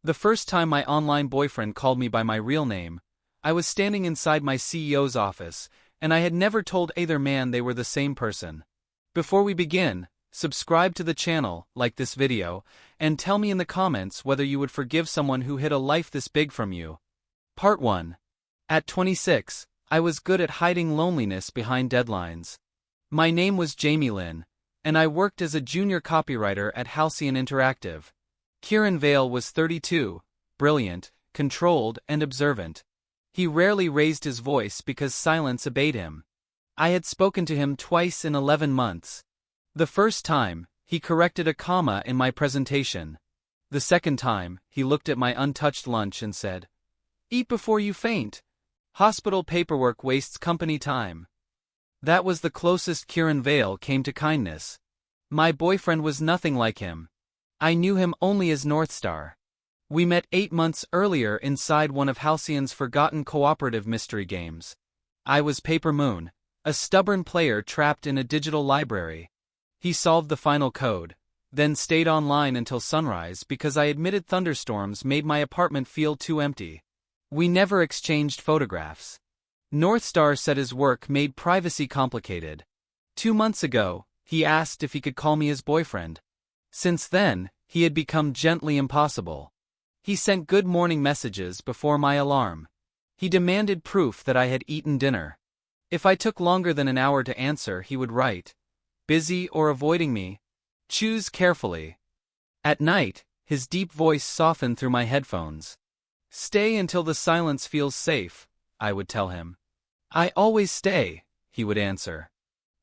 The first time my online boyfriend called me by my real name, I was standing inside my CEO's office, and I had never told either man they were the same person. Before we begin, subscribe to the channel, like this video, and tell me in the comments whether you would forgive someone who hid a life this big from you. Part 1. At 26, I was good at hiding loneliness behind deadlines. My name was 𝗘𝗣𝗜𝗦𝗢𝗓, and I worked as a junior copywriter at Halcyon Interactive. Kieran Vale was 32, brilliant, controlled, and observant. He rarely raised his voice because silence obeyed him. I had spoken to him twice in 11 months. The first time, he corrected a comma in my presentation. The second time, he looked at my untouched lunch and said, "Eat before you faint. Hospital paperwork wastes company time." That was the closest Kieran Vale came to kindness. My boyfriend was nothing like him. I knew him only as Northstar. We met 8 months earlier inside one of Halcyon's forgotten cooperative mystery games. I was PaperMoon, a stubborn player trapped in a digital library. He solved the final code, then stayed online until sunrise because I admitted thunderstorms made my apartment feel too empty. We never exchanged photographs. Northstar said his work made privacy complicated. 2 months ago, he asked if he could call me his boyfriend. Since then, he had become gently impossible. He sent good morning messages before my alarm. He demanded proof that I had eaten dinner. If I took longer than an hour to answer, he would write, "Busy or avoiding me? Choose carefully." At night, his deep voice softened through my headphones. "Stay until the silence feels safe," I would tell him. "I always stay," he would answer.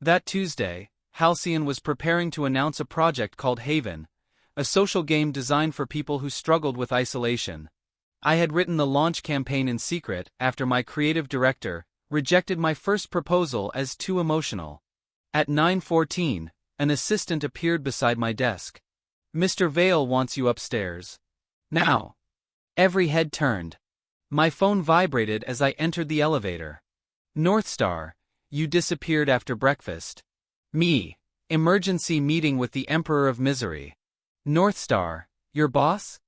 That Tuesday, Halcyon was preparing to announce a project called Haven, a social game designed for people who struggled with isolation. I had written the launch campaign in secret after my creative director rejected my first proposal as too emotional. At 9:14, an assistant appeared beside my desk. "Mr. Vale wants you upstairs. Now." Every head turned. My phone vibrated as I entered the elevator. "Northstar, you disappeared after breakfast." "Me, emergency meeting with the Emperor of Misery." "Northstar, your boss?"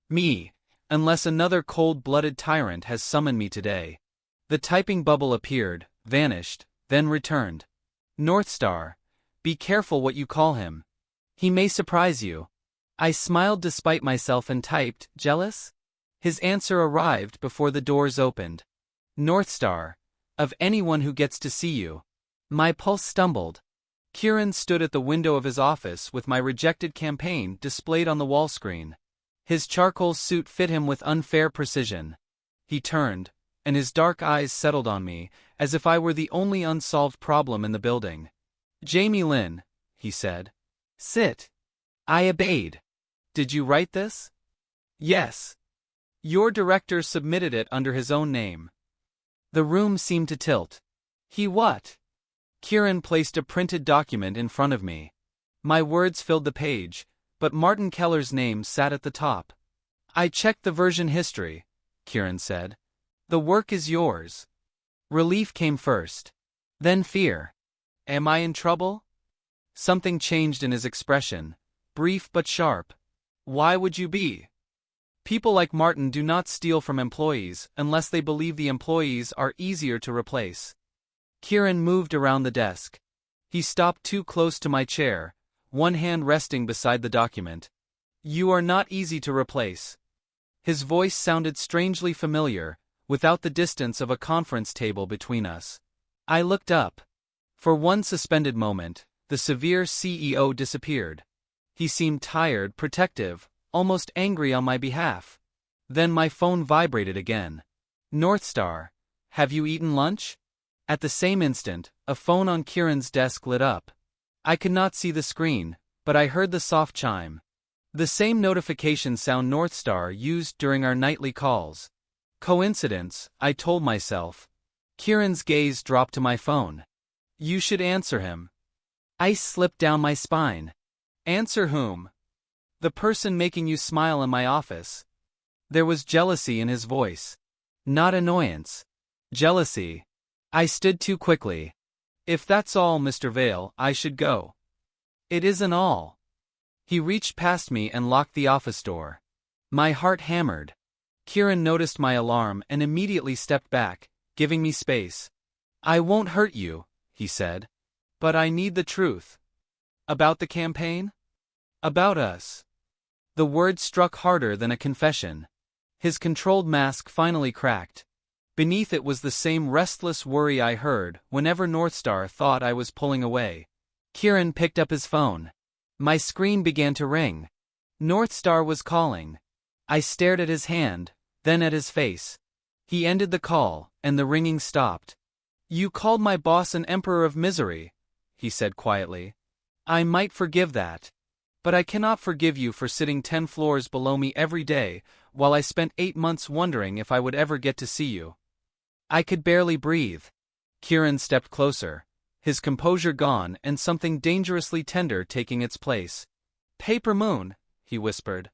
"Me, unless another cold-blooded tyrant has summoned me today." The typing bubble appeared, vanished, then returned. "Northstar, be careful what you call him. He may surprise you." I smiled despite myself and typed, "Jealous?" His answer arrived before the doors opened. "Northstar, of anyone who gets to see you." My pulse stumbled. Kieran stood at the window of his office with my rejected campaign displayed on the wall screen. His charcoal suit fit him with unfair precision. He turned, and his dark eyes settled on me, as if I were the only unsolved problem in the building. 𝗘𝗣𝗜𝗦𝗢𝗓, he said. "Sit." I obeyed. "Did you write this?" "Yes." "Your director submitted it under his own name." The room seemed to tilt. "He what?" Kieran placed a printed document in front of me. My words filled the page, but Martin Keller's name sat at the top. "I checked the version history," Kieran said. "The work is yours." Relief came first. Then fear. Am I in trouble? Something changed in his expression, brief but sharp. "Why would you be?" "People like Martin do not steal from employees unless they believe the employees are easier to replace." Kieran moved around the desk. He stopped too close to my chair, one hand resting beside the document. "You are not easy to replace." His voice sounded strangely familiar, without the distance of a conference table between us. I looked up. For one suspended moment, the severe CEO disappeared. He seemed tired, protective, almost angry on my behalf. Then my phone vibrated again. "Northstar, have you eaten lunch?" At the same instant, a phone on Kieran's desk lit up. I could not see the screen, but I heard the soft chime. The same notification sound Northstar used during our nightly calls. Coincidence, I told myself. Kieran's gaze dropped to my phone. "You should answer him." Ice slipped down my spine. "Answer whom?" "The person making you smile in my office." There was jealousy in his voice. Not annoyance. Jealousy. I stood too quickly. "If that's all, Mr. Vale, I should go." "It isn't all." He reached past me and locked the office door. My heart hammered. Kieran noticed my alarm and immediately stepped back, giving me space. I won't hurt you, he said. But I need the truth. About the campaign? About us. The words struck harder than a confession. His controlled mask finally cracked. Beneath it was the same restless worry I heard whenever Northstar thought I was pulling away. Kieran picked up his phone. My screen began to ring. Northstar was calling. I stared at his hand, then at his face. He ended the call, and the ringing stopped. You called my boss an emperor of misery, he said quietly. I might forgive that. But I cannot forgive you for sitting 10 floors below me every day, while I spent 8 months wondering if I would ever get to see you. I could barely breathe. Kieran stepped closer, his composure gone and something dangerously tender taking its place. PaperMoon, he whispered.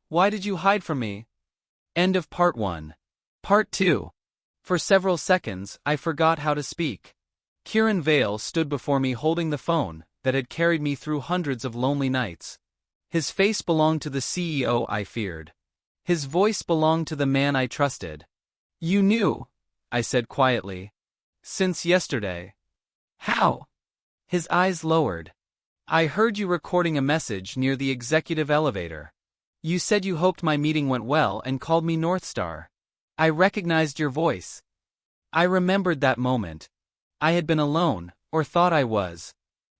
Why did you hide from me? End of Part 1. Part 2. For several seconds, I forgot how to speak. Kieran Vale stood before me holding the phone that had carried me through hundreds of lonely nights. His face belonged to the CEO I feared. His voice belonged to the man I trusted. You knew, I said quietly. Since yesterday. How? His eyes lowered. I heard you recording a message near the executive elevator. You said you hoped my meeting went well and called me Northstar. I recognized your voice. I remembered that moment. I had been alone, or thought I was.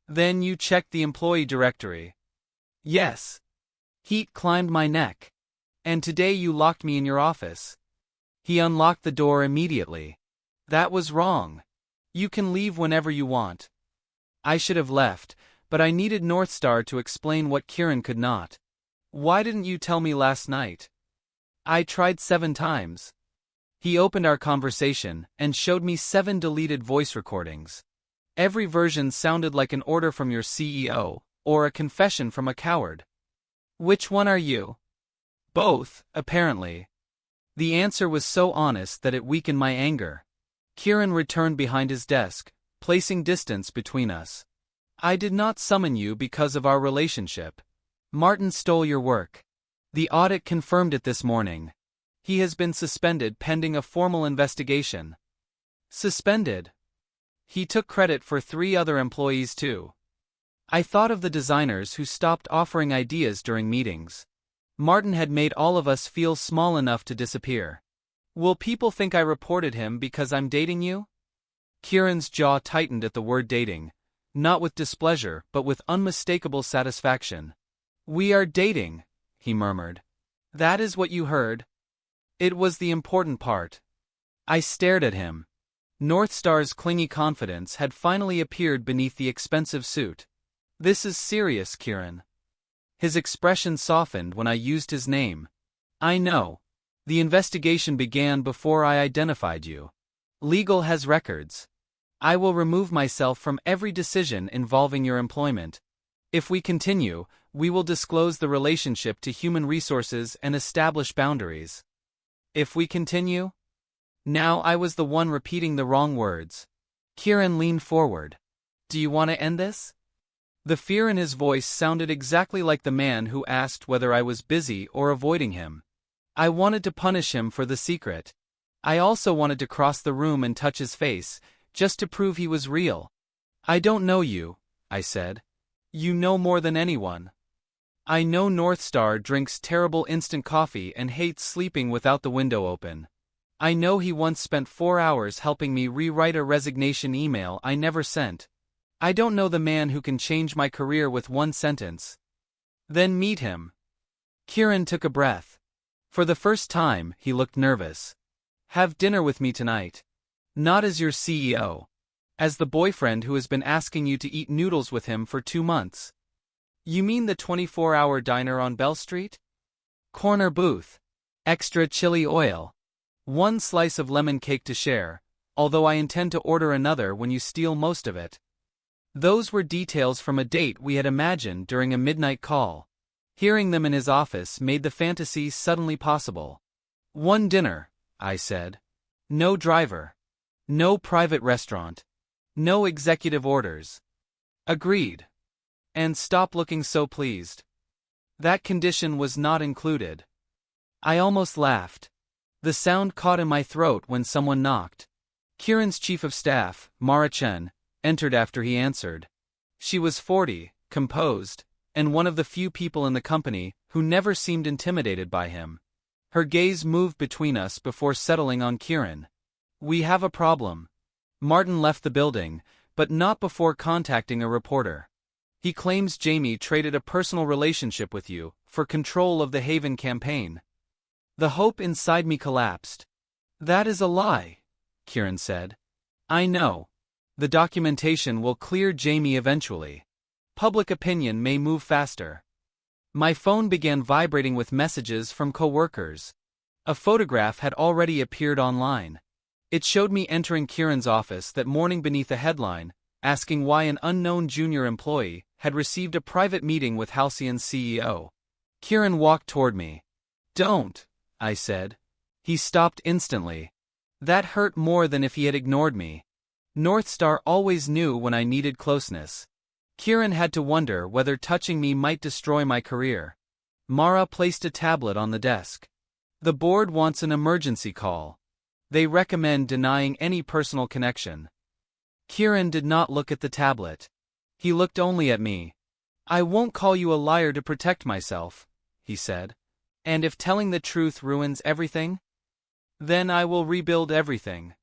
Then you checked the employee directory. Yes. Heat climbed my neck. And today you locked me in your office. He unlocked the door immediately. That was wrong. You can leave whenever you want. I should have left, but I needed Northstar to explain what Kieran could not. Why didn't you tell me last night? I tried 7 times. He opened our conversation and showed me 7 deleted voice recordings. Every version sounded like an order from your CEO, or a confession from a coward. Which one are you? Both, apparently. The answer was so honest that it weakened my anger. Kieran returned behind his desk, placing distance between us. I did not summon you because of our relationship. Martin stole your work. The audit confirmed it this morning. He has been suspended pending a formal investigation. Suspended? He took credit for 3 other employees too. I thought of the designers who stopped offering ideas during meetings. Martin had made all of us feel small enough to disappear. Will people think I reported him because I'm dating you? Kieran's jaw tightened at the word dating, not with displeasure but with unmistakable satisfaction. We are dating, he murmured. That is what you heard? It was the important part. I stared at him. Northstar's clingy confidence had finally appeared beneath the expensive suit. This is serious, Kieran. His expression softened when I used his name. I know. The investigation began before I identified you. Legal has records. I will remove myself from every decision involving your employment. If we continue, we will disclose the relationship to human resources and establish boundaries. If we continue? Now I was the one repeating the wrong words. Kieran leaned forward. Do you want to end this? The fear in his voice sounded exactly like the man who asked whether I was busy or avoiding him. I wanted to punish him for the secret. I also wanted to cross the room and touch his face, just to prove he was real. I don't know you, I said. You know more than anyone. I know Northstar drinks terrible instant coffee and hates sleeping without the window open. I know he once spent 4 hours helping me rewrite a resignation email I never sent. I don't know the man who can change my career with 1 sentence. Then meet him. Kieran took a breath. For the first time, he looked nervous. Have dinner with me tonight. Not as your CEO. As the boyfriend who has been asking you to eat noodles with him for 2 months. You mean the 24-hour diner on Bell Street? Corner booth. Extra chili oil. 1 slice of lemon cake to share, although I intend to order another when you steal most of it. Those were details from a date we had imagined during a midnight call. Hearing them in his office made the fantasy suddenly possible. 1 dinner, I said. No driver. No private restaurant. No executive orders. Agreed. And stop looking so pleased. That condition was not included. I almost laughed. The sound caught in my throat when someone knocked. Kieran's chief of staff, 𝗘𝗦𝗢𝗘, entered after he answered. She was 40, composed, and one of the few people in the company who never seemed intimidated by him. Her gaze moved between us before settling on Kieran. We have a problem. Martin left the building, but not before contacting a reporter. He claims Jamie traded a personal relationship with you for control of the Haven campaign. The hope inside me collapsed. That is a lie, Kieran said. I know. The documentation will clear Jamie eventually. Public opinion may move faster. My phone began vibrating with messages from coworkers. A photograph had already appeared online. It showed me entering Kieran's office that morning beneath a headline, asking why an unknown junior employee had received a private meeting with Halcyon's CEO. Kieran walked toward me. Don't, I said. He stopped instantly. That hurt more than if he had ignored me. Northstar always knew when I needed closeness. Kieran had to wonder whether touching me might destroy my career. 𝗘𝗦𝗢𝗘𝗦 placed a tablet on the desk. The board wants an emergency call. They recommend denying any personal connection. Kieran did not look at the tablet. He looked only at me. I won't call you a liar to protect myself, he said. And if telling the truth ruins everything? Then I will rebuild everything.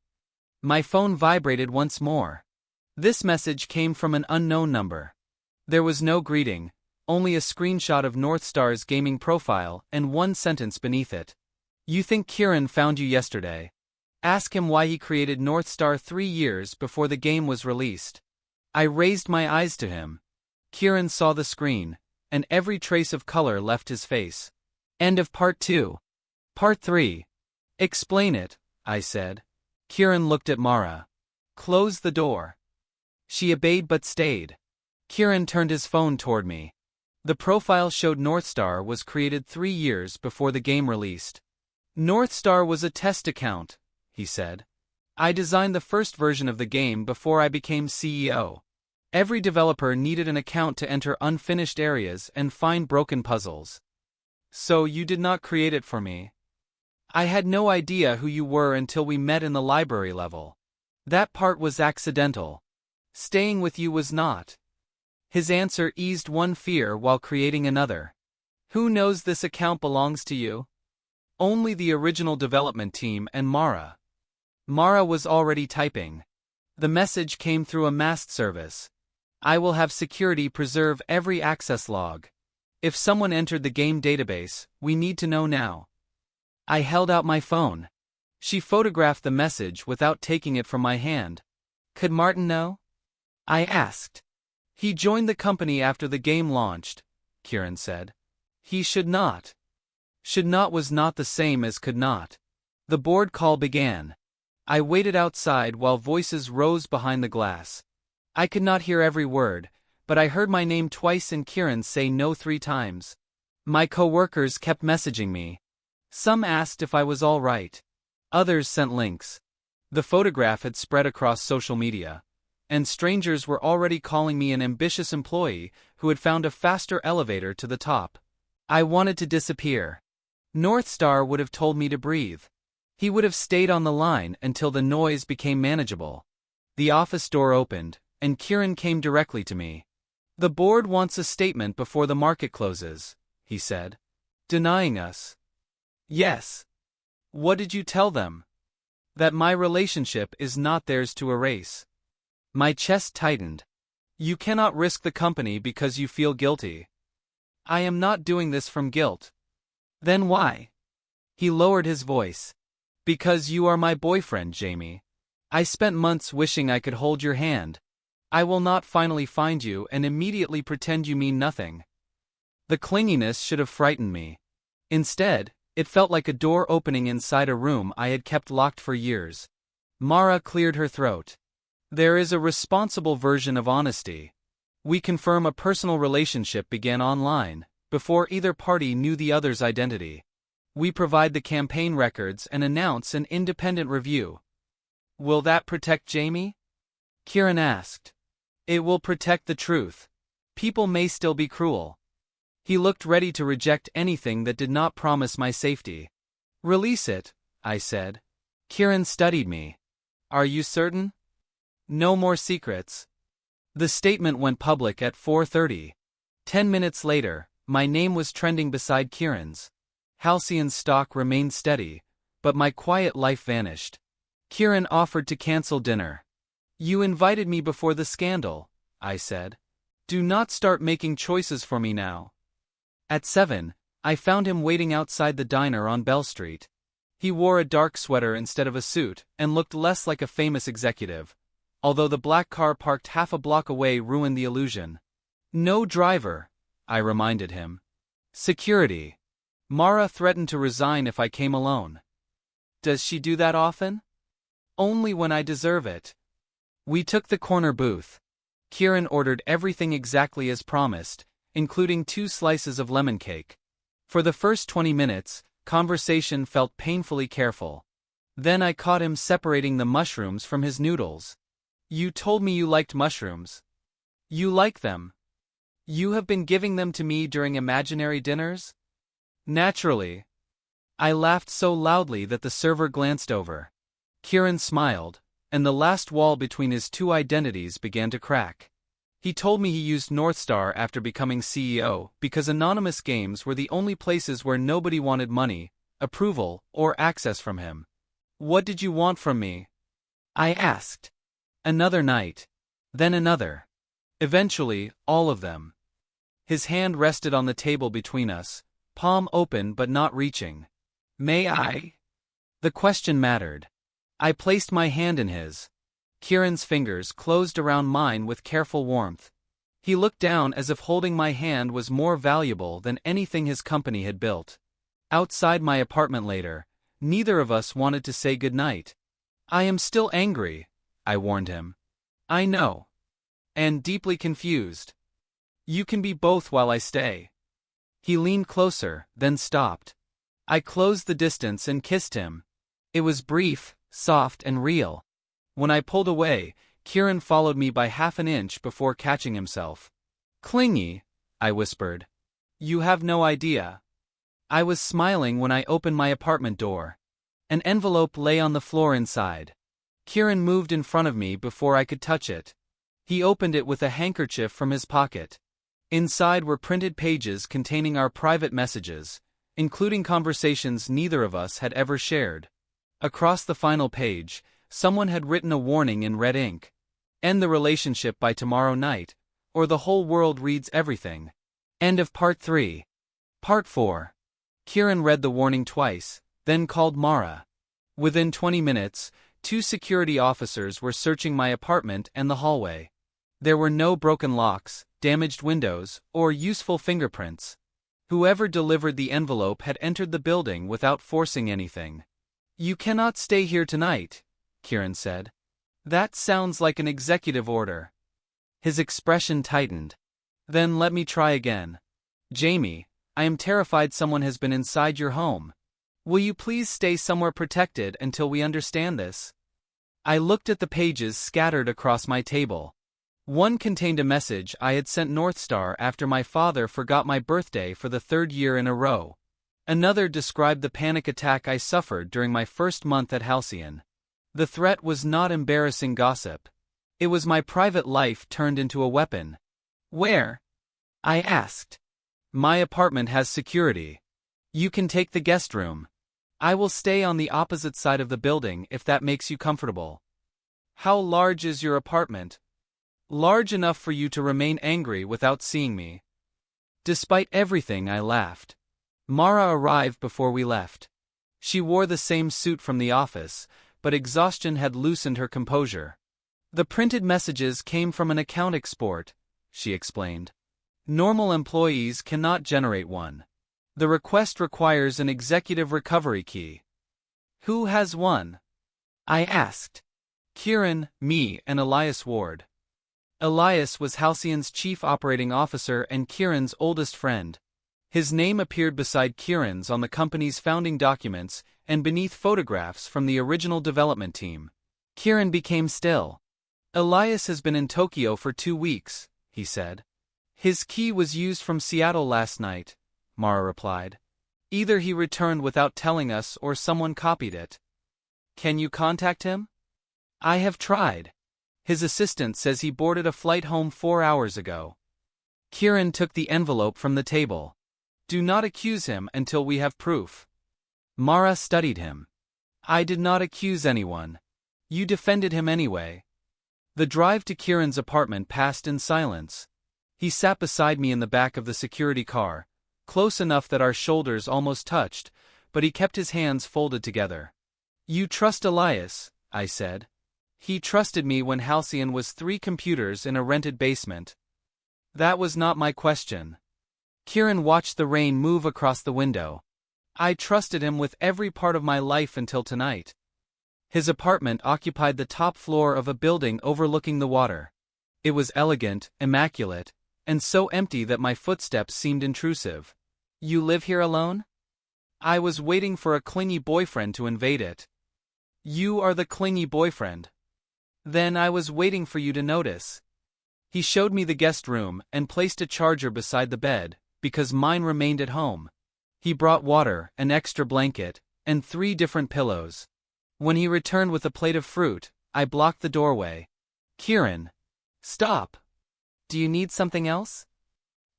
My phone vibrated once more. This message came from an unknown number. There was no greeting, only a screenshot of Northstar's gaming profile and one sentence beneath it. You think Kieran found you yesterday? Ask him why he created Northstar 3 years before the game was released. I raised my eyes to him. Kieran saw the screen, and every trace of color left his face. End of part 2. Part 3. Explain it, I said. Kieran looked at 𝗘𝗦𝗢𝗘𝗦. Close the door. She obeyed but stayed. Kieran turned his phone toward me. The profile showed Northstar was created 3 years before the game released. Northstar was a test account, he said. I designed the first version of the game before I became CEO. Every developer needed an account to enter unfinished areas and find broken puzzles. So you did not create it for me? I had no idea who you were until we met in the library level. That part was accidental. Staying with you was not. His answer eased one fear while creating another. Who knows this account belongs to you? Only the original development team and 𝗘𝗦𝗢𝗘𝗦. 𝗘𝗧𝗧 was already typing. The message came through a masked service. I will have security preserve every access log. If someone entered the game database, we need to know now. I held out my phone. She photographed the message without taking it from my hand. Could Martin know? I asked. He joined the company after the game launched, Kieran said. He should not. Should not was not the same as could not. The board call began. I waited outside while voices rose behind the glass. I could not hear every word, but I heard my name twice and Kieran say no 3 times. My coworkers kept messaging me. Some asked if I was all right. Others sent links. The photograph had spread across social media, and strangers were already calling me an ambitious employee who had found a faster elevator to the top. I wanted to disappear. Northstar would have told me to breathe. He would have stayed on the line until the noise became manageable. The office door opened, and Kieran came directly to me. The board wants a statement before the market closes, he said. Denying us. Yes. What did you tell them? That my relationship is not theirs to erase. My chest tightened. You cannot risk the company because you feel guilty. I am not doing this from guilt. Then why? He lowered his voice. Because you are my boyfriend, Jamie. I spent months wishing I could hold your hand. I will not finally find you and immediately pretend you mean nothing. The clinginess should have frightened me. Instead, it felt like a door opening inside a room I had kept locked for years. 𝗘𝗦𝗢𝗘𝗦 cleared her throat. There is a responsible version of honesty. We confirm a personal relationship began online, before either party knew the other's identity. We provide the campaign records and announce an independent review. Will that protect Jamie? Kieran asked. It will protect the truth. People may still be cruel. He looked ready to reject anything that did not promise my safety. "Release it," I said. Kieran studied me. "Are you certain?" "No more secrets." The statement went public at 4:30. 10 minutes later, my name was trending beside Kieran's. Halcyon's stock remained steady, but my quiet life vanished. Kieran offered to cancel dinner. "You invited me before the scandal," I said. "Do not start making choices for me now." At 7, I found him waiting outside the diner on Bell Street. He wore a dark sweater instead of a suit and looked less like a famous executive, although the black car parked half a block away ruined the illusion. "No driver," I reminded him. "Security. Mara threatened to resign if I came alone." "Does she do that often?" "Only when I deserve it." We took the corner booth. Kieran ordered everything exactly as promised, including 2 slices of lemon cake. For the first 20 minutes, conversation felt painfully careful. Then I caught him separating the mushrooms from his noodles. "You told me you liked mushrooms. You like them. You have been giving them to me during imaginary dinners?" "Naturally." I laughed so loudly that the server glanced over. Kieran smiled, and the last wall between his 2 identities began to crack. He told me he used Northstar after becoming CEO because anonymous games were the only places where nobody wanted money, approval, or access from him. "What did you want from me?" I asked. Another night. Then another. Eventually, all of them. His hand rested on the table between us, palm open but not reaching. "May I?" The question mattered. I placed my hand in his. Kieran's fingers closed around mine with careful warmth. He looked down as if holding my hand was more valuable than anything his company had built. Outside my apartment later, neither of us wanted to say goodnight. "I am still angry," I warned him. "I know. And deeply confused. You can be both while I stay." He leaned closer, then stopped. I closed the distance and kissed him. It was brief, soft and real. When I pulled away, Kieran followed me by half an inch before catching himself. "Clingy," I whispered. "You have no idea." I was smiling when I opened my apartment door. An envelope lay on the floor inside. Kieran moved in front of me before I could touch it. He opened it with a handkerchief from his pocket. Inside were printed pages containing our private messages, including conversations neither of us had ever shared. Across the final page, someone had written a warning in red ink. "End the relationship by tomorrow night, or the whole world reads everything." End of Part 3. Part 4. Kieran read the warning twice, then called Mara. Within 20 minutes, 2 security officers were searching my apartment and the hallway. There were no broken locks, damaged windows, or useful fingerprints. Whoever delivered the envelope had entered the building without forcing anything. "You cannot stay here tonight," Kieran said. "That sounds like an executive order." His expression tightened. "Then let me try again. Jamie, I am terrified someone has been inside your home. Will you please stay somewhere protected until we understand this?" I looked at the pages scattered across my table. One contained a message I had sent Northstar after my father forgot my birthday for the 3rd year in a row. Another described the panic attack I suffered during my first month at Halcyon. The threat was not embarrassing gossip. It was my private life turned into a weapon. "Where?" I asked. "My apartment has security. You can take the guest room. I will stay on the opposite side of the building if that makes you comfortable." "How large is your apartment?" "Large enough for you to remain angry without seeing me." Despite everything, I laughed. Mara arrived before we left. She wore the same suit from the office, but exhaustion had loosened her composure. "The printed messages came from an account export," she explained. "Normal employees cannot generate one. The request requires an executive recovery key." "Who has one?" I asked. "Kieran, me, and Elias Ward." Elias was Halcyon's chief operating officer and Kieran's oldest friend. His name appeared beside Kieran's on the company's founding documents and beneath photographs from the original development team. Kieran became still. "Elias has been in Tokyo for 2 weeks," he said. His key was used from Seattle last night, Mara replied. Either he returned without telling us or someone copied it. Can you contact him? I have tried. His assistant says he boarded a flight home 4 hours ago. Kieran took the envelope from the table. Do not accuse him until we have proof. Mara studied him. I did not accuse anyone. You defended him anyway. The drive to Kieran's apartment passed in silence. He sat beside me in the back of the security car, close enough that our shoulders almost touched, but he kept his hands folded together. You trust Elias, I said. He trusted me when Halcyon was 3 computers in a rented basement. That was not my question. Kieran watched the rain move across the window. I trusted him with every part of my life until tonight. His apartment occupied the top floor of a building overlooking the water. It was elegant, immaculate, and so empty that my footsteps seemed intrusive. You live here alone? I was waiting for a clingy boyfriend to invade it. You are the clingy boyfriend. Then I was waiting for you to notice. He showed me the guest room and placed a charger beside the bed, because mine remained at home. He brought water, an extra blanket, and 3 different pillows. When he returned with a plate of fruit, I blocked the doorway. Kieran, stop. Do you need something else?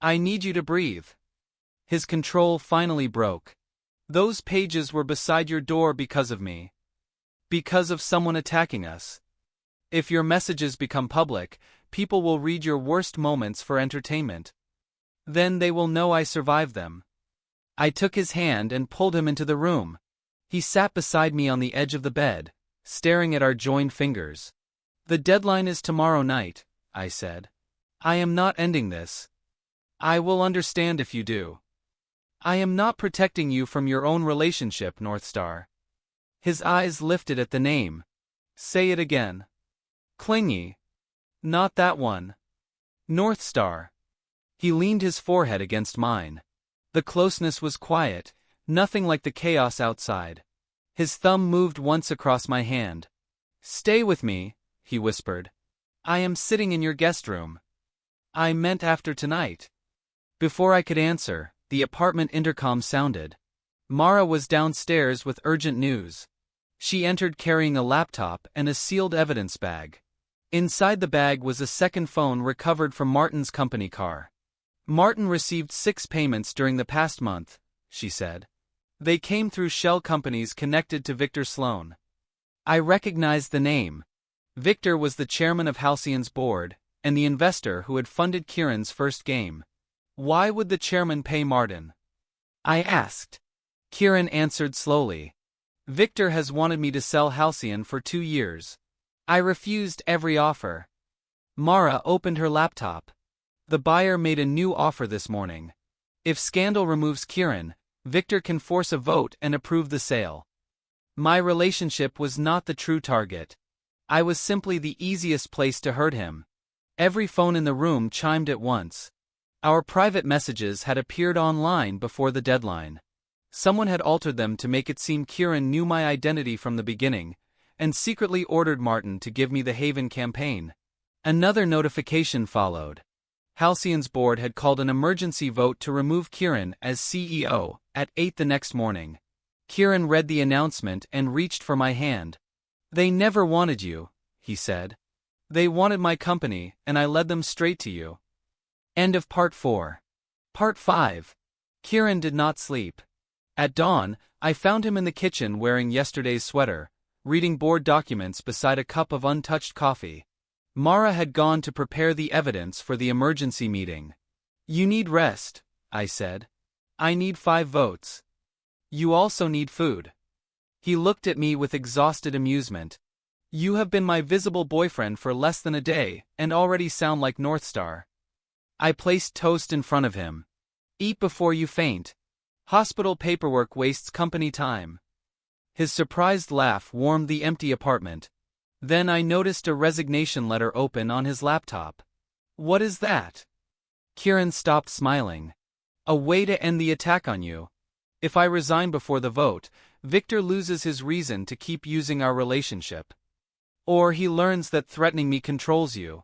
I need you to breathe. His control finally broke. Those pages were beside your door because of me. Because of someone attacking us. If your messages become public, people will read your worst moments for entertainment. Then they will know I survived them. I took his hand and pulled him into the room. He sat beside me on the edge of the bed, staring at our joined fingers. The deadline is tomorrow night, I said. I am not ending this. I will understand if you do. I am not protecting you from your own relationship, Northstar. His eyes lifted at the name. Say it again. Clingy. Not that one. Northstar. He leaned his forehead against mine. The closeness was quiet, nothing like the chaos outside. His thumb moved once across my hand. Stay with me, he whispered. I am sitting in your guest room. I meant after tonight. Before I could answer, the apartment intercom sounded. Mara was downstairs with urgent news. She entered carrying a laptop and a sealed evidence bag. Inside the bag was a second phone recovered from Martin's company car. Martin received 6 payments during the past month, she said. They came through shell companies connected to Victor Sloan. I recognized the name. Victor was the chairman of Halcyon's board, and the investor who had funded Kieran's first game. Why would the chairman pay Martin? I asked. Kieran answered slowly. Victor has wanted me to sell Halcyon for 2 years. I refused every offer. Mara opened her laptop. The buyer made a new offer this morning. If scandal removes Kieran, Victor can force a vote and approve the sale. My relationship was not the true target. I was simply the easiest place to hurt him. Every phone in the room chimed at once. Our private messages had appeared online before the deadline. Someone had altered them to make it seem Kieran knew my identity from the beginning, and secretly ordered Martin to give me the Haven campaign. Another notification followed. Halcyon's board had called an emergency vote to remove Kieran as CEO at 8 the next morning. Kieran read the announcement and reached for my hand. They never wanted you, he said. They wanted my company, and I led them straight to you. End of Part 4. Part 5. Kieran did not sleep. At dawn, I found him in the kitchen wearing yesterday's sweater, reading board documents beside a cup of untouched coffee. Mara had gone to prepare the evidence for the emergency meeting. You need rest, I said. I need 5 votes. You also need food. He looked at me with exhausted amusement. You have been my visible boyfriend for less than a day and already sound like Northstar. I placed toast in front of him. Eat before you faint. Hospital paperwork wastes company time. His surprised laugh warmed the empty apartment. Then I noticed a resignation letter open on his laptop. What is that? Kieran stopped smiling. A way to end the attack on you. If I resign before the vote, Victor loses his reason to keep using our relationship. Or he learns that threatening me controls you.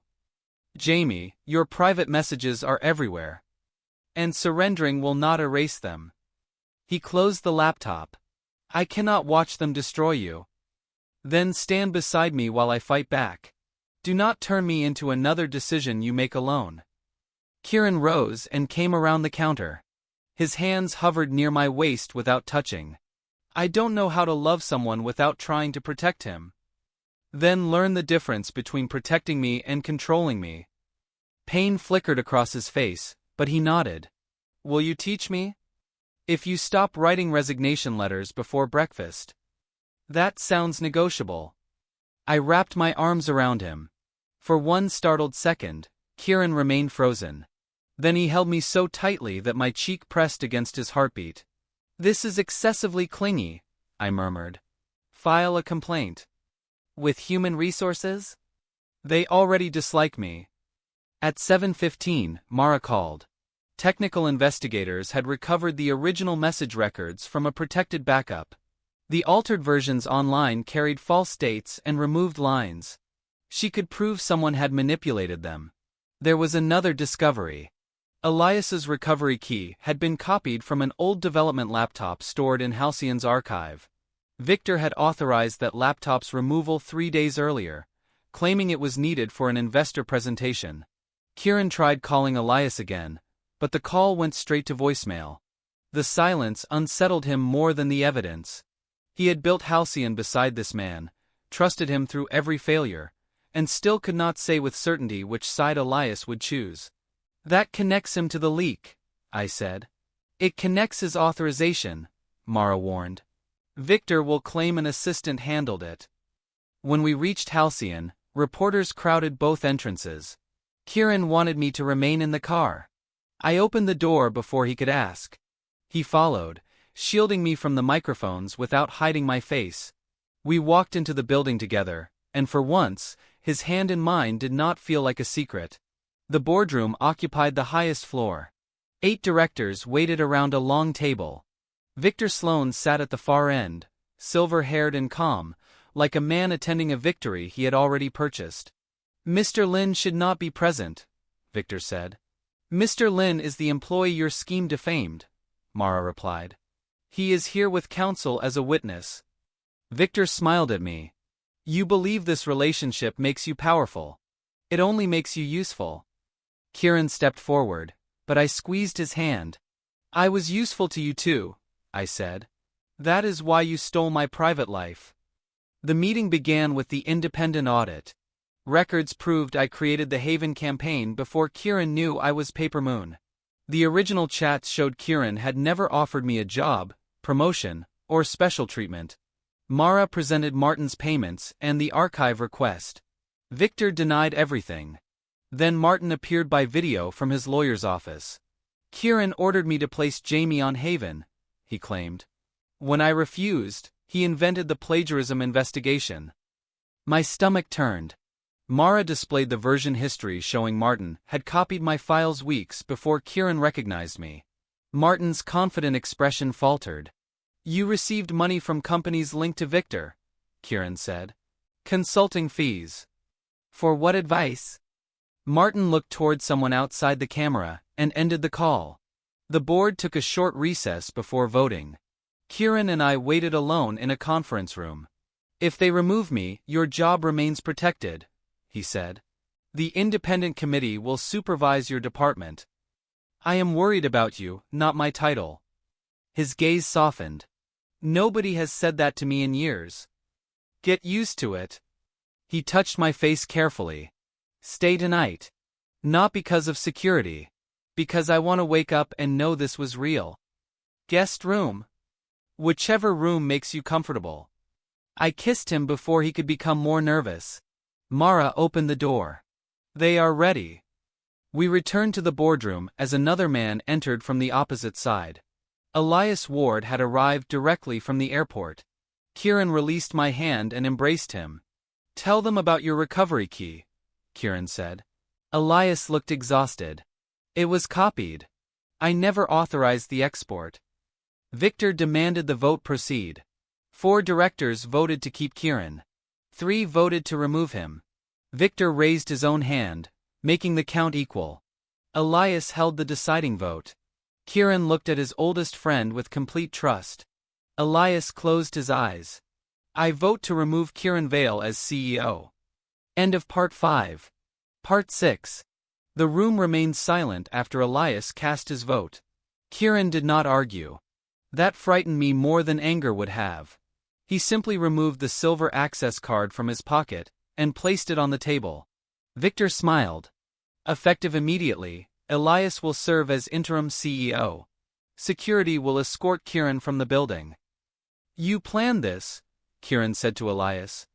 Jamie, your private messages are everywhere. And surrendering will not erase them. He closed the laptop. I cannot watch them destroy you. Then stand beside me while I fight back. Do not turn me into another decision you make alone. Kieran rose and came around the counter. His hands hovered near my waist without touching. I don't know how to love someone without trying to protect him. Then learn the difference between protecting me and controlling me. Pain flickered across his face, but he nodded. Will you teach me? If you stop writing resignation letters before breakfast. That sounds negotiable. I wrapped my arms around him. For one startled second, Kieran remained frozen. Then he held me so tightly that my cheek pressed against his heartbeat. This is excessively clingy, I murmured. File a complaint. With human resources? They already dislike me. At 7:15, Mara called. Technical investigators had recovered the original message records from a protected backup. The altered versions online carried false dates and removed lines. She could prove someone had manipulated them. There was another discovery. Elias's recovery key had been copied from an old development laptop stored in Halcyon's archive. Victor had authorized that laptop's removal 3 days earlier, claiming it was needed for an investor presentation. Kieran tried calling Elias again, but the call went straight to voicemail. The silence unsettled him more than the evidence. He had built Halcyon beside this man, trusted him through every failure, and still could not say with certainty which side Elias would choose. That connects him to the leak, I said. It connects his authorization, Mara warned. Victor will claim an assistant handled it. When we reached Halcyon, reporters crowded both entrances. Kieran wanted me to remain in the car. I opened the door before he could ask. He followed, shielding me from the microphones without hiding my face. We walked into the building together, and for once, his hand in mine did not feel like a secret. The boardroom occupied the highest floor. 8 directors waited around a long table. Victor Sloan sat at the far end, silver-haired and calm, like a man attending a victory he had already purchased. Mr. Lin should not be present, Victor said. Mr. Lin is the employee your scheme defamed, Mara replied. He is here with counsel as a witness. Victor smiled at me. You believe this relationship makes you powerful. It only makes you useful. Kieran stepped forward, but I squeezed his hand. I was useful to you too, I said. That is why you stole my private life. The meeting began with the independent audit. Records proved I created the Haven campaign before Kieran knew I was PaperMoon. The original chats showed Kieran had never offered me a job, promotion, or special treatment. Mara presented Martin's payments and the archive request. Victor denied everything. Then Martin appeared by video from his lawyer's office. Kieran ordered me to place Jamie on Haven, he claimed. When I refused, he invented the plagiarism investigation. My stomach turned. Mara displayed the version history showing Martin had copied my files weeks before Kieran recognized me. Martin's confident expression faltered. You received money from companies linked to Victor, Kieran said. Consulting fees. For what advice? Martin looked toward someone outside the camera and ended the call. The board took a short recess before voting. Kieran and I waited alone in a conference room. If they remove me, your job remains protected, he said. The independent committee will supervise your department. I am worried about you, not my title. His gaze softened. Nobody has said that to me in years. Get used to it. He touched my face carefully. Stay tonight. Not because of security. Because I want to wake up and know this was real. Guest room. Whichever room makes you comfortable. I kissed him before he could become more nervous. Mara opened the door. They are ready. We returned to the boardroom as another man entered from the opposite side. Elias Ward had arrived directly from the airport. Kieran released my hand and embraced him. Tell them about your recovery key, Kieran said. Elias looked exhausted. It was copied. I never authorized the export. Victor demanded the vote proceed. 4 directors voted to keep Kieran. 3 voted to remove him. Victor raised his own hand, making the count equal. Elias held the deciding vote. Kieran looked at his oldest friend with complete trust. Elias closed his eyes. I vote to remove Kieran Vale as CEO. End of Part 5. Part 6. The room remained silent after Elias cast his vote. Kieran did not argue. That frightened me more than anger would have. He simply removed the silver access card from his pocket and placed it on the table. Victor smiled. Effective immediately, Elias will serve as interim CEO. Security will escort Kieran from the building. You planned this, Kieran said to Elias.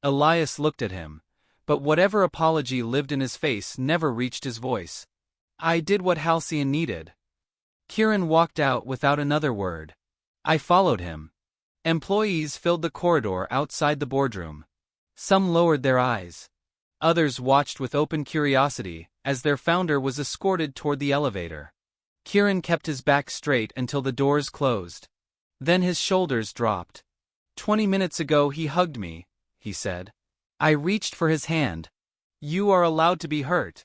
Elias looked at him, but whatever apology lived in his face never reached his voice. I did what Halcyon needed. Kieran walked out without another word. I followed him. Employees filled the corridor outside the boardroom. Some lowered their eyes. Others watched with open curiosity as their founder was escorted toward the elevator. Kieran kept his back straight until the doors closed. Then his shoulders dropped. 20 minutes ago he hugged me, he said. I reached for his hand. You are allowed to be hurt.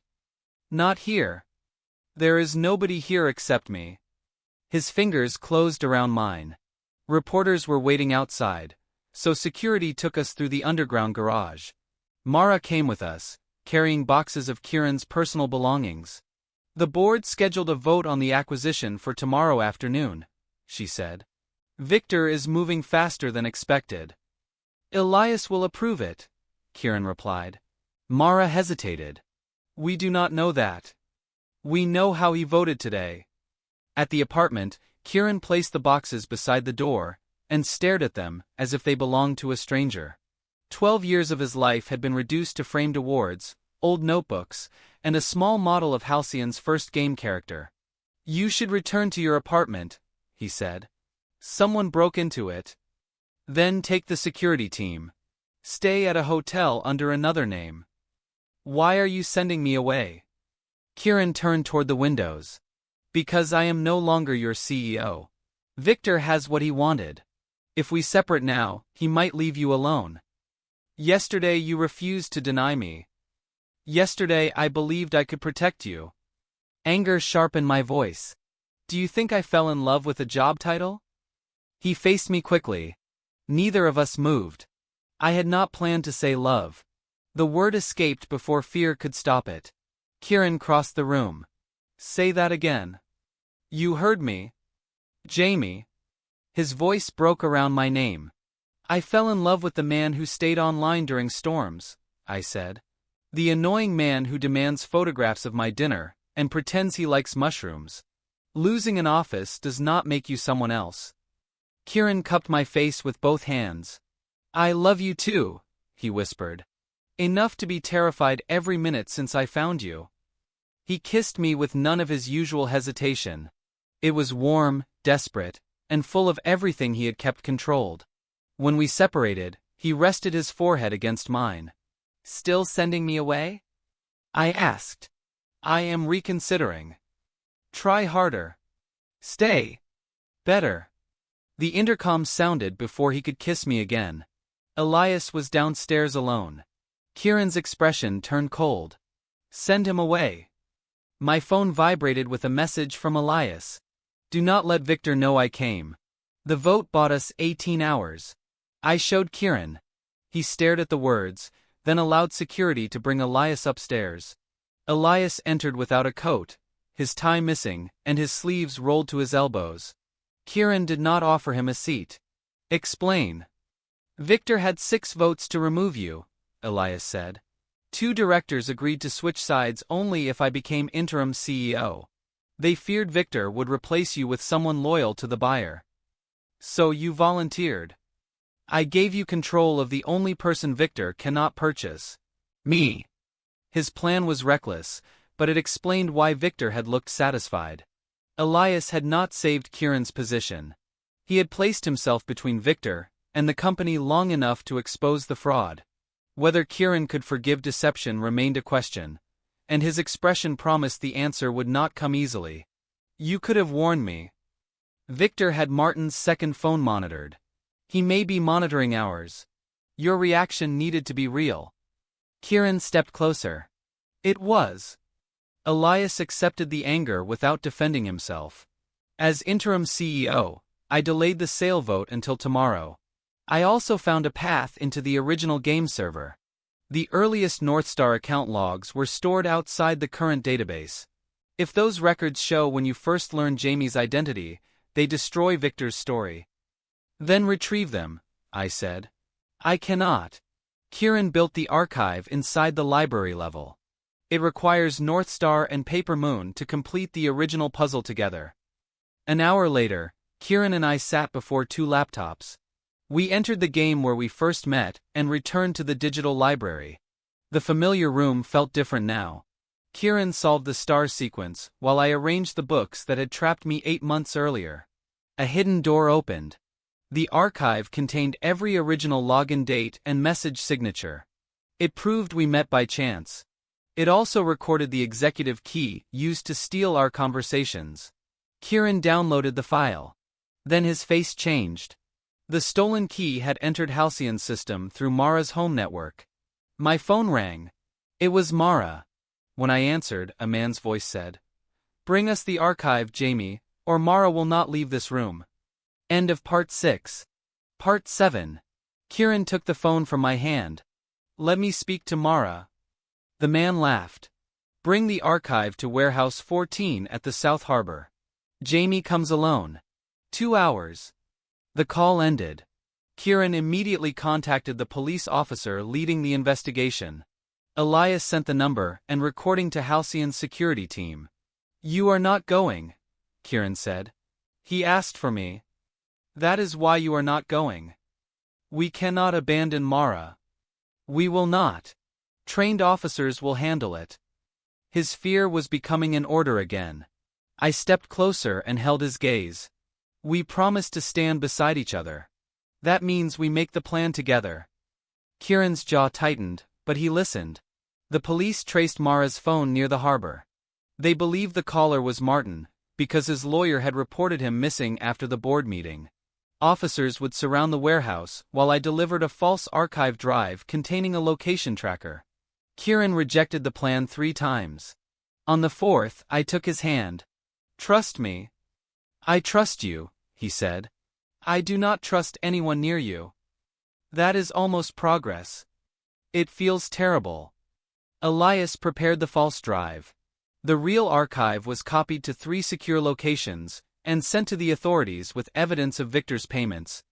Not here. There is nobody here except me. His fingers closed around mine. Reporters were waiting outside, so security took us through the underground garage. Mara came with us, carrying boxes of Kieran's personal belongings. The board scheduled a vote on the acquisition for tomorrow afternoon, she said. Victor is moving faster than expected. Elias will approve it, Kieran replied. Mara hesitated. We do not know that. We know how he voted today. At the apartment, Kieran placed the boxes beside the door and stared at them as if they belonged to a stranger. 12 years of his life had been reduced to framed awards, old notebooks, and a small model of Halcyon's first game character. You should return to your apartment, he said. Someone broke into it. Then take the security team. Stay at a hotel under another name. Why are you sending me away? Kieran turned toward the windows. Because I am no longer your CEO. Victor has what he wanted. If we separate now, he might leave you alone. Yesterday you refused to deny me. Yesterday I believed I could protect you. Anger sharpened my voice. Do you think I fell in love with a job title? He faced me quickly. Neither of us moved. I had not planned to say love. The word escaped before fear could stop it. Kieran crossed the room. Say that again. You heard me. Jamie. His voice broke around my name. I fell in love with the man who stayed online during storms, I said. The annoying man who demands photographs of my dinner and pretends he likes mushrooms. Losing an office does not make you someone else. Kieran cupped my face with both hands. I love you too, he whispered. Enough to be terrified every minute since I found you. He kissed me with none of his usual hesitation. It was warm, desperate, and full of everything he had kept controlled. When we separated, he rested his forehead against mine. Still sending me away? I asked. I am reconsidering. Try harder. Stay. Better. The intercom sounded before he could kiss me again. Elias was downstairs alone. Kieran's expression turned cold. Send him away. My phone vibrated with a message from Elias. Do not let Victor know I came. The vote bought us 18 hours. I showed Kieran. He stared at the words, then allowed security to bring Elias upstairs. Elias entered without a coat, his tie missing, and his sleeves rolled to his elbows. Kieran did not offer him a seat. Explain. Victor had 6 votes to remove you, Elias said. 2 directors agreed to switch sides only if I became interim CEO. They feared Victor would replace you with someone loyal to the buyer. So you volunteered. I gave you control of the only person Victor cannot purchase. Me. His plan was reckless, but it explained why Victor had looked satisfied. Elias had not saved Kieran's position. He had placed himself between Victor and the company long enough to expose the fraud. Whether Kieran could forgive deception remained a question, and his expression promised the answer would not come easily. You could have warned me. Victor had Martin's second phone monitored. He may be monitoring ours. Your reaction needed to be real. Kieran stepped closer. It was. Elias accepted the anger without defending himself. As interim CEO, I delayed the sale vote until tomorrow. I also found a path into the original game server. The earliest Northstar account logs were stored outside the current database. If those records show when you first learned Jamie's identity, they destroy Victor's story. Then retrieve them, I said. I cannot. Kieran built the archive inside the library level. It requires Northstar and PaperMoon to complete the original puzzle together. An hour later, Kieran and I sat before 2 laptops. We entered the game where we first met and returned to the digital library. The familiar room felt different now. Kieran solved the star sequence while I arranged the books that had trapped me 8 months earlier. A hidden door opened. The archive contained every original login date and message signature. It proved we met by chance. It also recorded the executive key used to steal our conversations. Kieran downloaded the file. Then his face changed. The stolen key had entered Halcyon's system through Mara's home network. My phone rang. It was Mara. When I answered, a man's voice said, "Bring us the archive, Jamie, or Mara will not leave this room." End of Part 6. Part 7. Kieran took the phone from my hand. "Let me speak to Mara." The man laughed. "Bring the archive to Warehouse 14 at the South Harbor. Jamie comes alone. 2 hours." The call ended. Kieran immediately contacted the police officer leading the investigation. Elias sent the number and recording to Halcyon's security team. "You are not going," Kieran said. "He asked for me." "That is why you are not going." "We cannot abandon Mara." "We will not. Trained officers will handle it." His fear was becoming an order again. I stepped closer and held his gaze. "We promised to stand beside each other. That means we make the plan together." Kieran's jaw tightened, but he listened. The police traced Mara's phone near the harbor. They believed the caller was Martin, because his lawyer had reported him missing after the board meeting. Officers would surround the warehouse while I delivered a false archive drive containing a location tracker. Kieran rejected the plan 3 times. On the 4th, I took his hand. "Trust me." "I trust you," he said. "I do not trust anyone near you." "That is almost progress." "It feels terrible." Elias prepared the false drive. The real archive was copied to 3 secure locations and sent to the authorities with evidence of Victor's payments.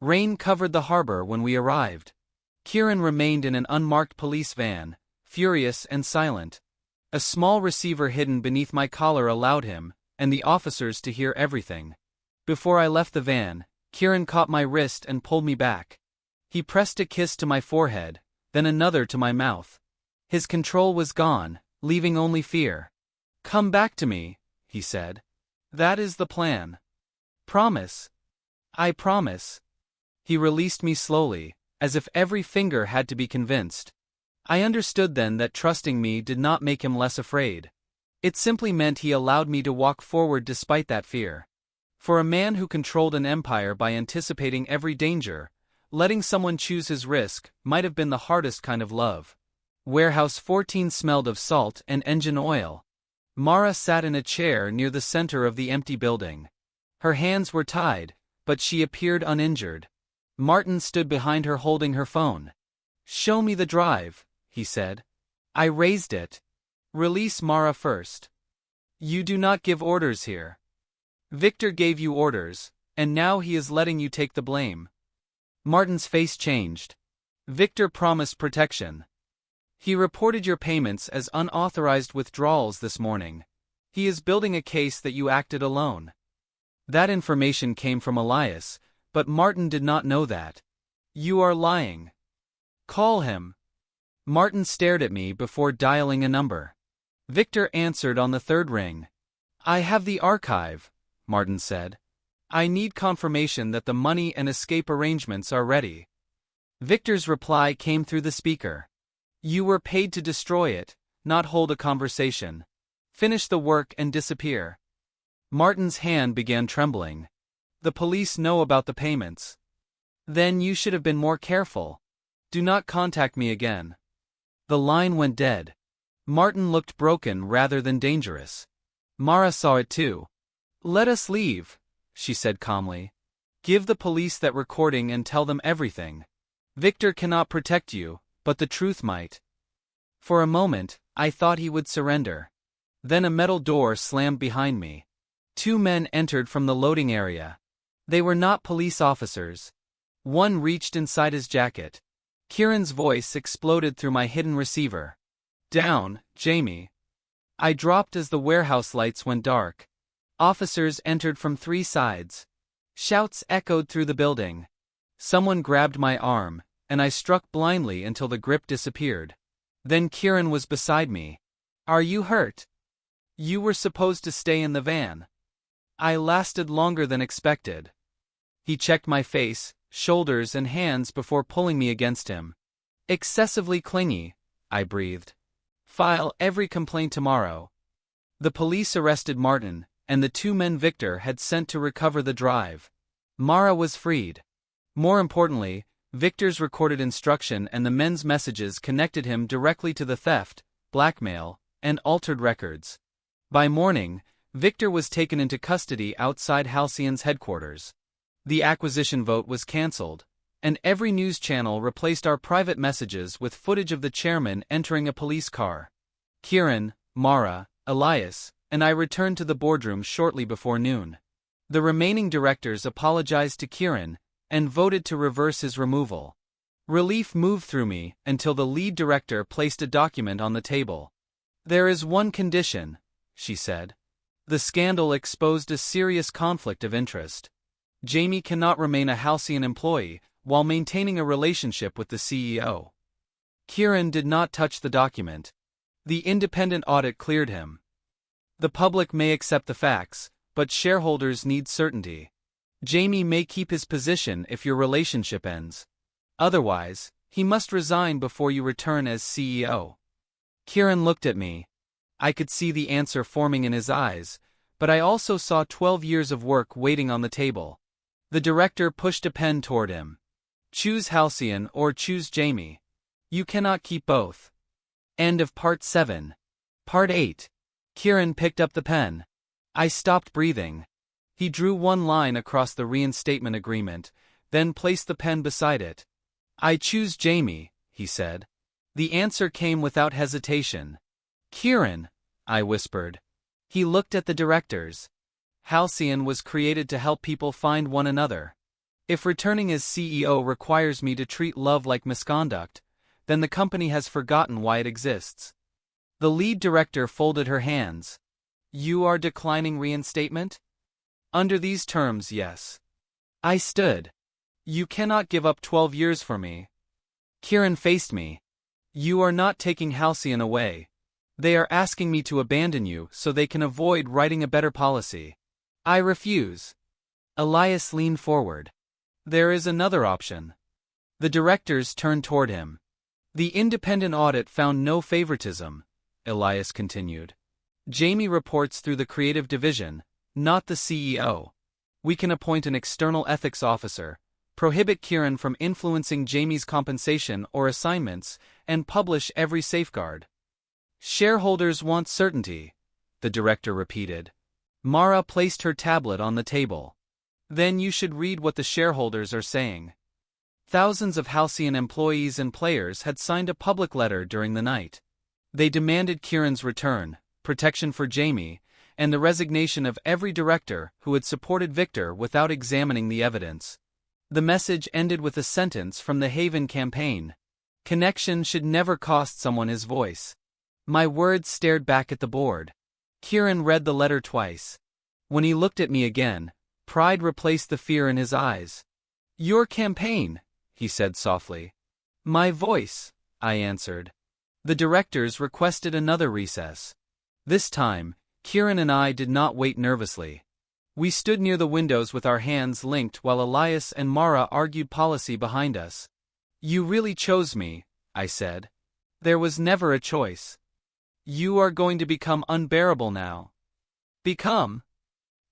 Rain covered the harbor when we arrived. Kieran remained in an unmarked police van, furious and silent. A small receiver hidden beneath my collar allowed him and the officers to hear everything. Before I left the van, Kieran caught my wrist and pulled me back. He pressed a kiss to my forehead, then another to my mouth. His control was gone, leaving only fear. "Come back to me," he said. "That is the plan." "Promise." "I promise." He released me slowly, as if every finger had to be convinced. I understood then that trusting me did not make him less afraid. It simply meant he allowed me to walk forward despite that fear. For a man who controlled an empire by anticipating every danger, letting someone choose his risk might have been the hardest kind of love. Warehouse 14 smelled of salt and engine oil. Mara sat in a chair near the center of the empty building. Her hands were tied, but she appeared uninjured. Martin stood behind her holding her phone. "Show me the drive," he said. I raised it. "Release Mara first." "You do not give orders here." "Victor gave you orders, and now he is letting you take the blame." Martin's face changed. "Victor promised protection. He reported your payments as unauthorized withdrawals this morning. He is building a case that you acted alone." That information came from Elias, but Martin did not know that. "You are lying." "Call him." Martin stared at me before dialing a number. Victor answered on the 3rd ring. "I have the archive," Martin said. "I need confirmation that the money and escape arrangements are ready." Victor's reply came through the speaker. "You were paid to destroy it, not hold a conversation. Finish the work and disappear." Martin's hand began trembling. "The police know about the payments." "Then you should have been more careful. Do not contact me again." The line went dead. Martin looked broken rather than dangerous. Mara saw it too. "Let us leave," she said calmly. "Give the police that recording and tell them everything. Victor cannot protect you, but the truth might." For a moment, I thought he would surrender. Then a metal door slammed behind me. 2 men entered from the loading area. They were not police officers. One reached inside his jacket. Kieran's voice exploded through my hidden receiver. "Down, Jamie." I dropped as the warehouse lights went dark. Officers entered from 3 sides. Shouts echoed through the building. Someone grabbed my arm, and I struck blindly until the grip disappeared. Then Kieran was beside me. "Are you hurt? You were supposed to stay in the van." I lasted longer than expected. He checked my face, shoulders and hands before pulling me against him. "Excessively clingy," I breathed. "File every complaint tomorrow." The police arrested Martin, and the 2 men Victor had sent to recover the drive. Mara was freed. More importantly, Victor's recorded instruction and the men's messages connected him directly to the theft, blackmail, and altered records. By morning, Victor was taken into custody outside Halcyon's headquarters. The acquisition vote was cancelled, and every news channel replaced our private messages with footage of the chairman entering a police car. Kieran, Mara, Elias, and I returned to the boardroom shortly before noon. The remaining directors apologized to Kieran and voted to reverse his removal. Relief moved through me until the lead director placed a document on the table. "There is one condition," she said. "The scandal exposed a serious conflict of interest. Jamie cannot remain a Halcyon employee while maintaining a relationship with the CEO." Kieran did not touch the document. The independent audit cleared him. "The public may accept the facts, but shareholders need certainty. Jamie may keep his position if your relationship ends. Otherwise, he must resign before you return as CEO." Kieran looked at me. I could see the answer forming in his eyes, but I also saw 12 years of work waiting on the table. The director pushed a pen toward him. "Choose Halcyon or choose Jamie. You cannot keep both." End of Part 7. Part 8. Kieran picked up the pen. I stopped breathing. He drew one line across the reinstatement agreement, then placed the pen beside it. "I choose Jamie," he said. The answer came without hesitation. "Kieran," I whispered. He looked at the directors. "Halcyon was created to help people find one another. If returning as CEO requires me to treat love like misconduct, then the company has forgotten why it exists." The lead director folded her hands. "You are declining reinstatement?" "Under these terms, yes." I stood. "You cannot give up 12 years for me." Kieran faced me. "You are not taking Halcyon away. They are asking me to abandon you so they can avoid writing a better policy. I refuse." Elias leaned forward. "There is another option." The directors turned toward him. "The independent audit found no favoritism," Elias continued. "Jamie reports through the creative division, not the CEO. We can appoint an external ethics officer, prohibit Kieran from influencing Jamie's compensation or assignments, and publish every safeguard." "Shareholders want certainty," the director repeated. Mara placed her tablet on the table. "Then you should read what the shareholders are saying." Thousands of Halcyon employees and players had signed a public letter during the night. They demanded Kieran's return, protection for Jamie, and the resignation of every director who had supported Victor without examining the evidence. The message ended with a sentence from the Haven campaign: "Connection should never cost someone his voice." My words stared back at the board. Kieran read the letter twice. When he looked at me again, pride replaced the fear in his eyes. "Your campaign," he said softly. "My voice," I answered. The directors requested another recess. This time, Kieran and I did not wait nervously. We stood near the windows with our hands linked while Elias and Mara argued policy behind us. "You really chose me," I said. "There was never a choice. You are going to become unbearable now." "Become?"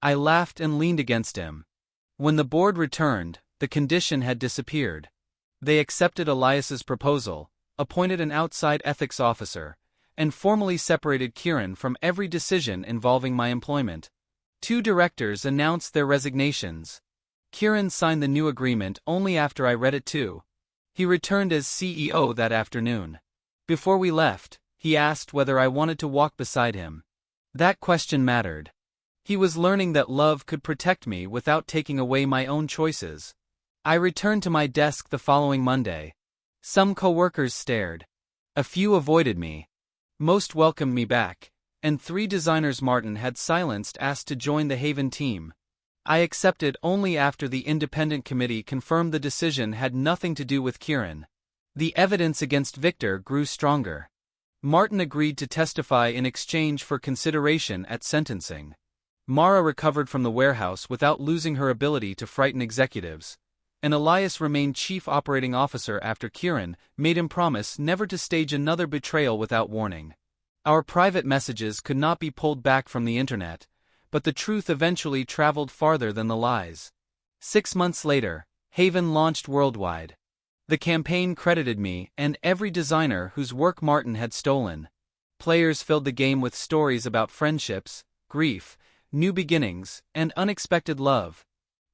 I laughed and leaned against him. When the board returned, the condition had disappeared. They accepted Elias's proposal, appointed an outside ethics officer, and formally separated Kieran from every decision involving my employment. 2 directors announced their resignations. Kieran signed the new agreement only after I read it too. He returned as CEO that afternoon. Before we left, he asked whether I wanted to walk beside him. That question mattered. He was learning that love could protect me without taking away my own choices. I returned to my desk the following Monday. Some coworkers stared. A few avoided me. Most welcomed me back, and 3 designers Martin had silenced asked to join the Haven team. I accepted only after the independent committee confirmed the decision had nothing to do with Kieran. The evidence against Victor grew stronger. Martin agreed to testify in exchange for consideration at sentencing. Mara recovered from the warehouse without losing her ability to frighten executives, and Elias remained chief operating officer after Kieran made him promise never to stage another betrayal without warning. Our private messages could not be pulled back from the internet, but the truth eventually traveled farther than the lies. 6 months later, Haven launched worldwide. The campaign credited me and every designer whose work Martin had stolen. Players filled the game with stories about friendships, grief, new beginnings, and unexpected love.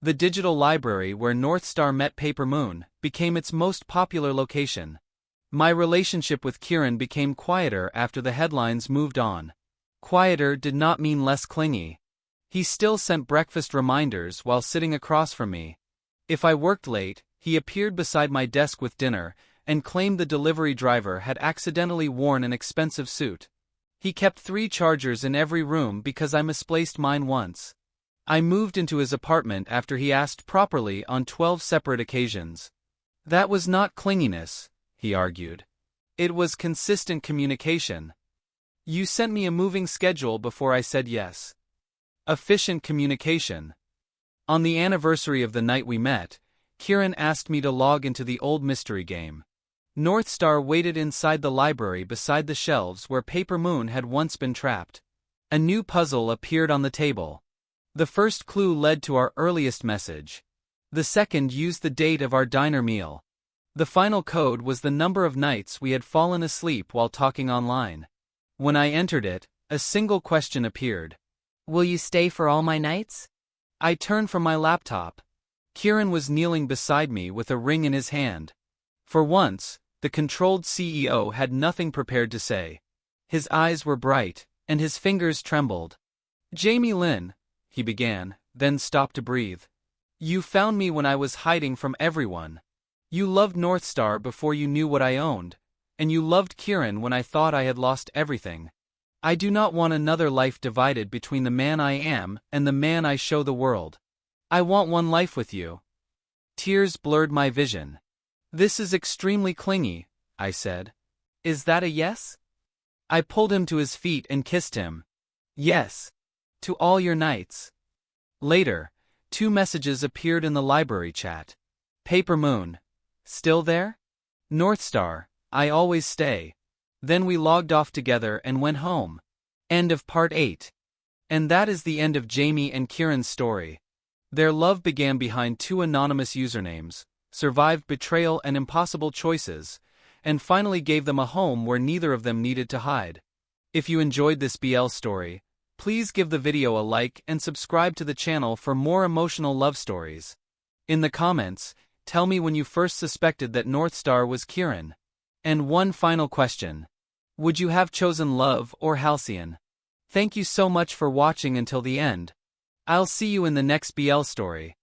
The digital library where Northstar met PaperMoon became its most popular location. My relationship with Kieran became quieter after the headlines moved on. Quieter did not mean less clingy. He still sent breakfast reminders while sitting across from me. If I worked late, he appeared beside my desk with dinner and claimed the delivery driver had accidentally worn an expensive suit. He kept 3 chargers in every room because I misplaced mine once. I moved into his apartment after he asked properly on 12 separate occasions. That was not clinginess, he argued. It was consistent communication. You sent me a moving schedule before I said yes. Efficient communication. On the anniversary of the night we met, Kieran asked me to log into the old mystery game. Northstar waited inside the library beside the shelves where PaperMoon had once been trapped. A new puzzle appeared on the table. The first clue led to our earliest message. The second used the date of our diner meal. The final code was the number of nights we had fallen asleep while talking online. When I entered it, a single question appeared. Will you stay for all my nights? I turned from my laptop. Kieran was kneeling beside me with a ring in his hand. For once, the controlled CEO had nothing prepared to say. His eyes were bright, and his fingers trembled. Jamie Lynn, he began, then stopped to breathe. You found me when I was hiding from everyone. You loved Northstar before you knew what I owned, and you loved Kieran when I thought I had lost everything. I do not want another life divided between the man I am and the man I show the world. I want one life with you. Tears blurred my vision. This is extremely clingy, I said. Is that a yes? I pulled him to his feet and kissed him. Yes. To all your nights. Later, 2 messages appeared in the library chat. PaperMoon. Still there? Northstar. I always stay. Then we logged off together and went home. End of part 8. And that is the end of Jamie and Kieran's story. Their love began behind 2 anonymous usernames, survived betrayal and impossible choices, and finally gave them a home where neither of them needed to hide. If you enjoyed this BL story, please give the video a like and subscribe to the channel for more emotional love stories. In the comments, tell me when you first suspected that Northstar was Kieran. And one final question. Would you have chosen love or Halcyon? Thank you so much for watching until the end. I'll see you in the next BL story.